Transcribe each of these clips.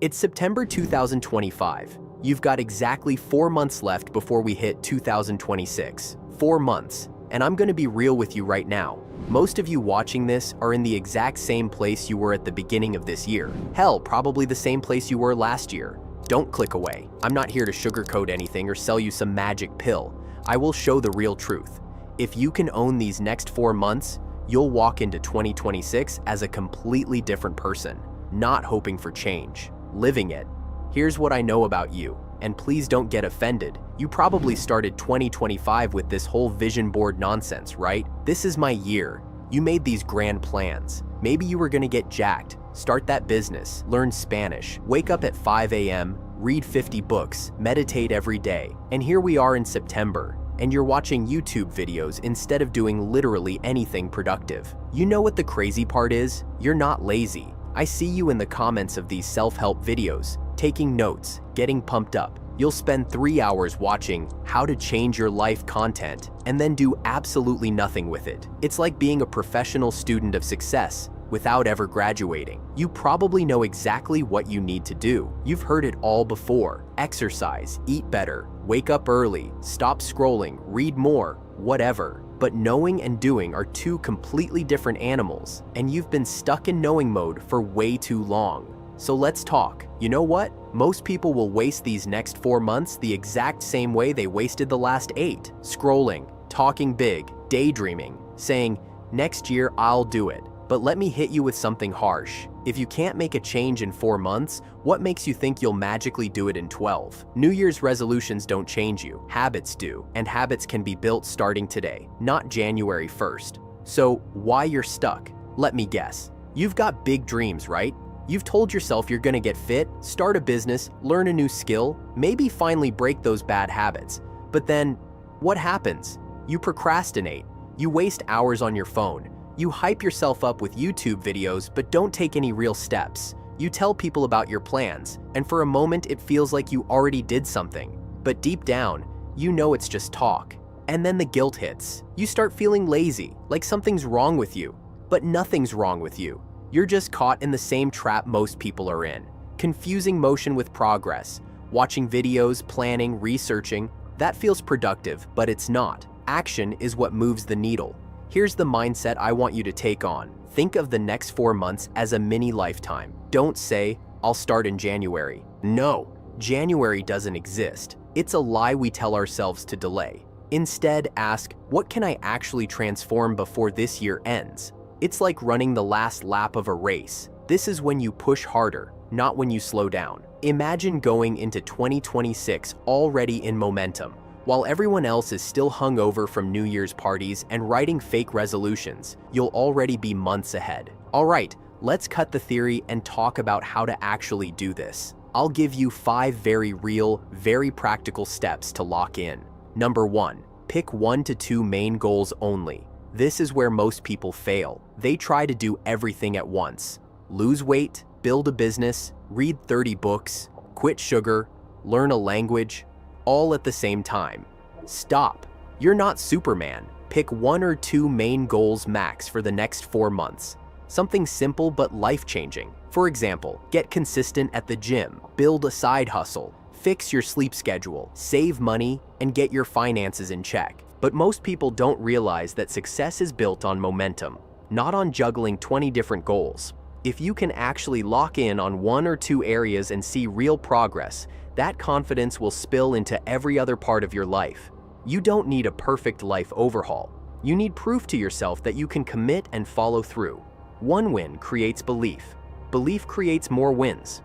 It's September 2025. You've got exactly 4 months left before we hit 2026. 4 months. And I'm gonna be real with you right now. Most of you watching this are in the exact same place you were at the beginning of this year. Hell, probably the same place you were last year. Don't click away. I'm not here to sugarcoat anything or sell you some magic pill. I will show the real truth. If you can own these next 4 months, you'll walk into 2026 as a completely different person, not hoping for change, living it. Here's what I know about you, and please don't get offended. You probably started 2025 with this whole vision board nonsense, right? This is my year. You made these grand plans. Maybe you were gonna get jacked, start that business, learn Spanish, wake up at 5 a.m., read 50 books, meditate every day. And here we are in September, and you're watching YouTube videos instead of doing literally anything productive. You know what the crazy part is? You're not lazy. I see you in the comments of these self-help videos, taking notes, getting pumped up. You'll spend 3 hours watching how to change your life content and then do absolutely nothing with it. It's like being a professional student of success without ever graduating. You probably know exactly what you need to do. You've heard it all before. Exercise, eat better, wake up early, stop scrolling, read more, whatever. But knowing and doing are two completely different animals, and you've been stuck in knowing mode for way too long. So let's talk. You know what? Most people will waste these next 4 months the exact same way they wasted the last 8. Scrolling, talking big, daydreaming, saying, next year I'll do it. But let me hit you with something harsh. If you can't make a change in 4 months, what makes you think you'll magically do it in 12? New Year's resolutions don't change you, habits do, and habits can be built starting today, not January 1st. So why you're stuck? Let me guess. You've got big dreams, right? You've told yourself you're gonna get fit, start a business, learn a new skill, maybe finally break those bad habits. But then, what happens? You procrastinate. You waste hours on your phone. You hype yourself up with YouTube videos but don't take any real steps. You tell people about your plans, and for a moment it feels like you already did something. But deep down, you know it's just talk. And then the guilt hits. You start feeling lazy, like something's wrong with you. But nothing's wrong with you. You're just caught in the same trap most people are in. Confusing motion with progress. Watching videos, planning, researching. That feels productive, but it's not. Action is what moves the needle. Here's the mindset I want you to take on. Think of the next 4 months as a mini lifetime. Don't say, I'll start in January. No, January doesn't exist. It's a lie we tell ourselves to delay. Instead, ask, what can I actually transform before this year ends? It's like running the last lap of a race. This is when you push harder, not when you slow down. Imagine going into 2026 already in momentum, while everyone else is still hungover from New Year's parties and writing fake resolutions. You'll already be months ahead. All right, let's cut the theory and talk about how to actually do this. I'll give you 5 very real, very practical steps to lock in. Number 1, pick 1 to 2 main goals only. This is where most people fail. They try to do everything at once. Lose weight, build a business, read 30 books, quit sugar, learn a language, all at the same time. Stop. You're not Superman. Pick 1 or 2 main goals max for the next 4 months. Something simple but life-changing. For example, get consistent at the gym, build a side hustle, fix your sleep schedule, save money, and get your finances in check. But most people don't realize that success is built on momentum, not on juggling 20 different goals. If you can actually lock in on 1 or 2 areas and see real progress, that confidence will spill into every other part of your life. You don't need a perfect life overhaul. You need proof to yourself that you can commit and follow through. 1 win creates belief. Belief creates more wins.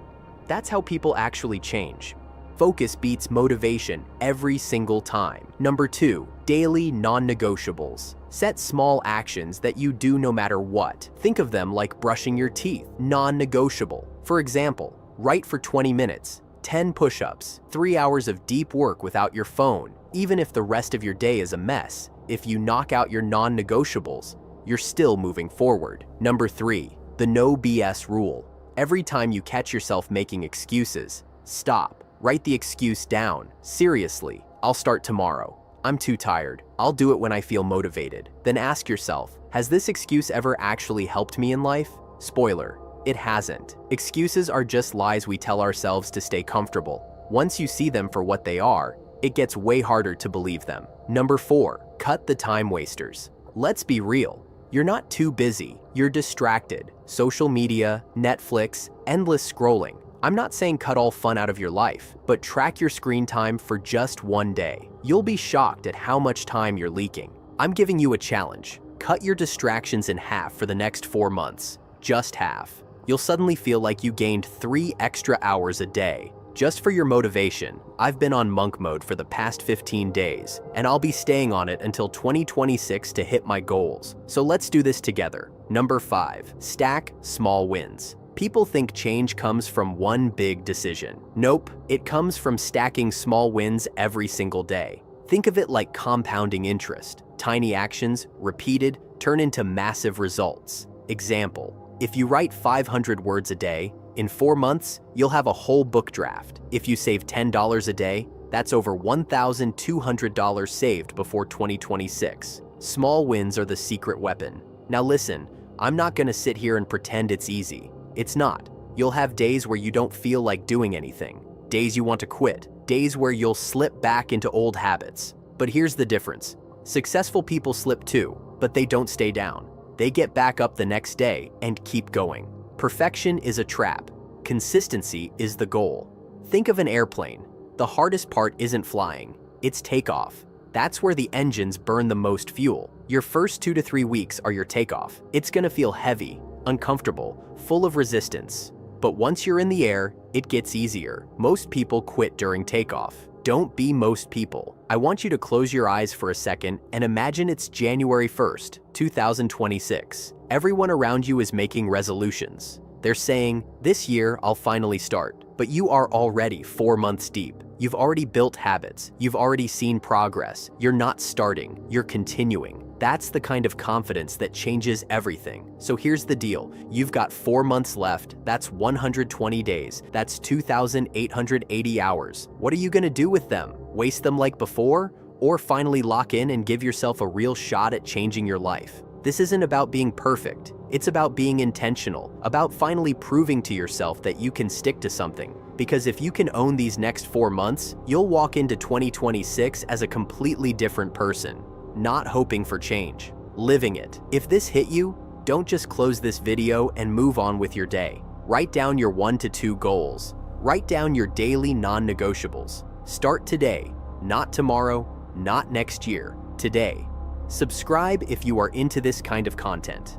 That's how people actually change. Focus beats motivation every single time. Number 2, daily non-negotiables. Set small actions that you do no matter what. Think of them like brushing your teeth, non-negotiable. For example, write for 20 minutes, 10 push-ups, 3 hours of deep work without your phone. Even if the rest of your day is a mess, if you knock out your non-negotiables, you're still moving forward. Number 3, the no BS rule. Every time you catch yourself making excuses, stop. Write the excuse down. Seriously, I'll start tomorrow. I'm too tired. I'll do it when I feel motivated. Then ask yourself, has this excuse ever actually helped me in life? Spoiler, It hasn't. Excuses are just lies we tell ourselves to stay comfortable. Once you see them for what they are, it gets way harder to believe them. Number 4, cut the time wasters. Let's be real. You're not too busy, you're distracted. Social media, Netflix, endless scrolling. I'm not saying cut all fun out of your life, but track your screen time for just one day. You'll be shocked at how much time you're leaking. I'm giving you a challenge. Cut your distractions in half for the next 4 months. Just half. You'll suddenly feel like you gained 3 extra hours a day. Just for your motivation, I've been on monk mode for the past 15 days, and I'll be staying on it until 2026 to hit my goals. So let's do this together. Number 5, stack small wins. People think change comes from one big decision. Nope, it comes from stacking small wins every single day. Think of it like compounding interest. Tiny actions, repeated, turn into massive results. Example, if you write 500 words a day, in 4 months, you'll have a whole book draft. If you save $10 a day, that's over $1,200 saved before 2026. Small wins are the secret weapon. Now listen, I'm not gonna sit here and pretend it's easy. It's not. You'll have days where you don't feel like doing anything, days you want to quit, days where you'll slip back into old habits. But here's the difference. Successful people slip too, but they don't stay down. They get back up the next day and keep going. Perfection is a trap. Consistency is the goal. Think of an airplane. The hardest part isn't flying, it's takeoff. That's where the engines burn the most fuel. Your first 2 to 3 weeks are your takeoff. It's gonna feel heavy, uncomfortable, full of resistance. But once you're in the air, it gets easier. Most people quit during takeoff. Don't be most people. I want you to close your eyes for a second and imagine it's January 1st, 2026. Everyone around you is making resolutions. They're saying, this year I'll finally start. But you are already 4 months deep. You've already built habits. You've already seen progress. You're not starting, you're continuing. That's the kind of confidence that changes everything. So here's the deal. You've got 4 months left. That's 120 days. That's 2,880 hours. What are you gonna do with them? Waste them like before? Or finally lock in and give yourself a real shot at changing your life? This isn't about being perfect. It's about being intentional, about finally proving to yourself that you can stick to something. Because if you can own these next 4 months, you'll walk into 2026 as a completely different person. Not hoping for change, living it. If this hit you, don't just close this video and move on with your day. Write down your 1 to 2 goals. Write down your daily non-negotiables. Start today, not tomorrow, not next year, today. Subscribe if you are into this kind of content.